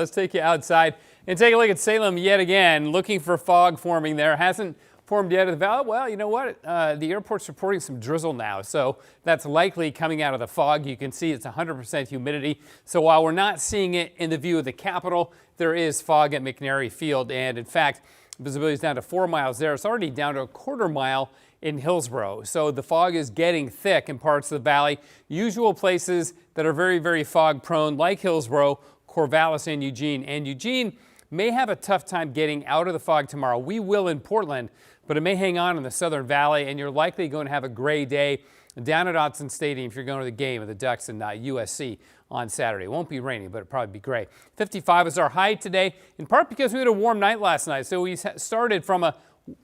Let's take you outside and take a look at Salem yet again, looking for fog forming there. Hasn't formed yet at the valley. Well, you know what? The airport's reporting some drizzle now, so that's likely coming out of the fog. You can see it's 100% humidity. So while we're not seeing it in the view of the Capitol, there is fog at McNary Field. And in fact, visibility is down to 4 miles there. It's already down to a quarter mile in Hillsborough. So the fog is getting thick in parts of the valley. Usual places that are very, very fog prone, like Hillsborough, Corvallis, and Eugene. And Eugene may have a tough time getting out of the fog tomorrow. We will in Portland, but it may hang on in the Southern Valley, and you're likely going to have a gray day down at Autzen Stadium if you're going to the game of the Ducks and USC on Saturday. It won't be rainy, but it'll probably be gray. 55 is our high today, in part because we had a warm night last night. So we started from a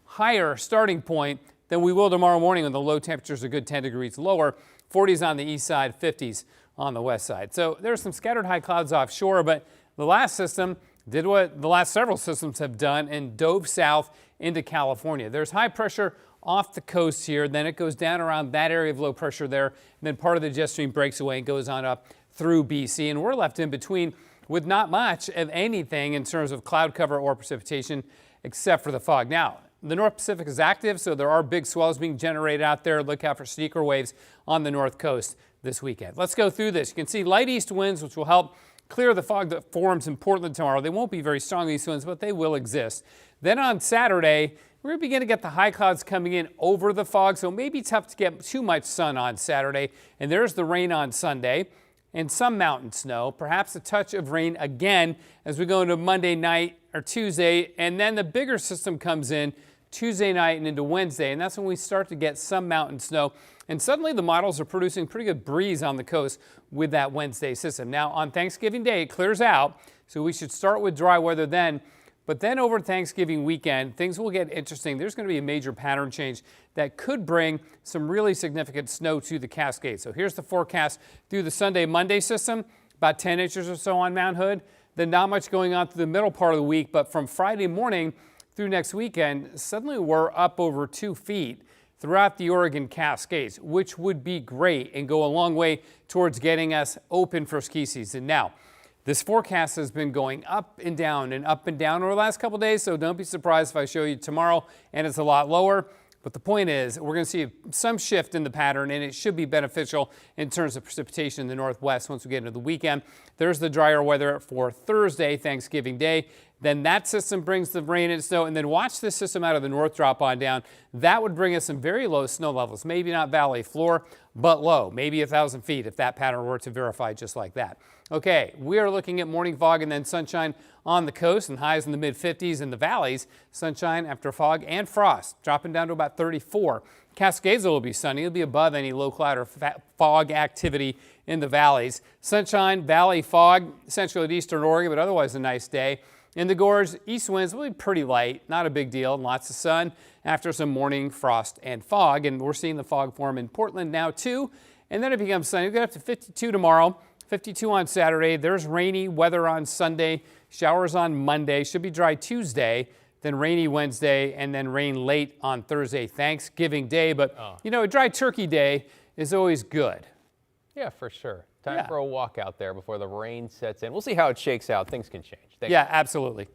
higher starting point than we will tomorrow morning when the low temperatures are good 10 degrees lower. 40s on the east side, 50s on the west side. So there's some scattered high clouds offshore, but the last system did what the last several systems have done and dove south into California. There's high pressure off the coast here, then it goes down around that area of low pressure there, and then part of the jet stream breaks away and goes on up through BC, and we're left in between with not much of anything in terms of cloud cover or precipitation except for the fog. Now, the North Pacific is active, so there are big swells being generated out there. Look out for sneaker waves on the north coast this weekend. Let's go through this. You can see light east winds, which will help clear the fog that forms in Portland tomorrow. They won't be very strong east winds, but they will exist. Then on Saturday, we're going to begin to get the high clouds coming in over the fog, so it may be tough to get too much sun on Saturday. And there's the rain on Sunday and some mountain snow, perhaps a touch of rain again as we go into Monday night or Tuesday. And then the bigger system comes in Tuesday night and into Wednesday, and that's when we start to get some mountain snow. And suddenly the models are producing pretty good breeze on the coast with that Wednesday system. Now on Thanksgiving Day, it clears out, so we should start with dry weather then. But then over Thanksgiving weekend, things will get interesting. There's going to be a major pattern change that could bring some really significant snow to the Cascades. So here's the forecast through the Sunday-Monday system, about 10 inches or so on Mount Hood. Then not much going on through the middle part of the week, but from Friday morning through next weekend, suddenly we're up over 2 feet throughout the Oregon Cascades, which would be great and go a long way towards getting us open for ski season. Now, this forecast has been going up and down over the last couple days, so don't be surprised if I show you tomorrow and it's a lot lower. But the point is, we're going to see some shift in the pattern, and it should be beneficial in terms of precipitation in the northwest once we get into the weekend. There's the drier weather for Thursday, Thanksgiving Day. Then that system brings the rain and snow, and then watch this system out of the north drop on down. That would bring us some very low snow levels, maybe not valley floor, but low, maybe 1,000 feet if that pattern were to verify just like that. Okay, we are looking at morning fog and then sunshine on the coast and highs in the mid-50s in the valleys. Sunshine after fog and frost, dropping down to about 34. Cascades will be sunny. It'll be above any low cloud or fog activity in the valleys. Sunshine, valley fog, essentially at eastern Oregon, but otherwise a nice day. In the gorge, east winds will be pretty light, not a big deal, and lots of sun after some morning frost and fog. And we're seeing the fog form in Portland now too. And then it becomes sunny. We'll get up to 52 tomorrow, 52 on Saturday. There's rainy weather on Sunday, showers on Monday, should be dry Tuesday, then rainy Wednesday, and then rain late on Thursday, Thanksgiving Day. But, you know, a dry turkey day is always good. Yeah, for sure. Time for a walk out there before the rain sets in. We'll see how it shakes out. Things can change. Thanks. Yeah, absolutely.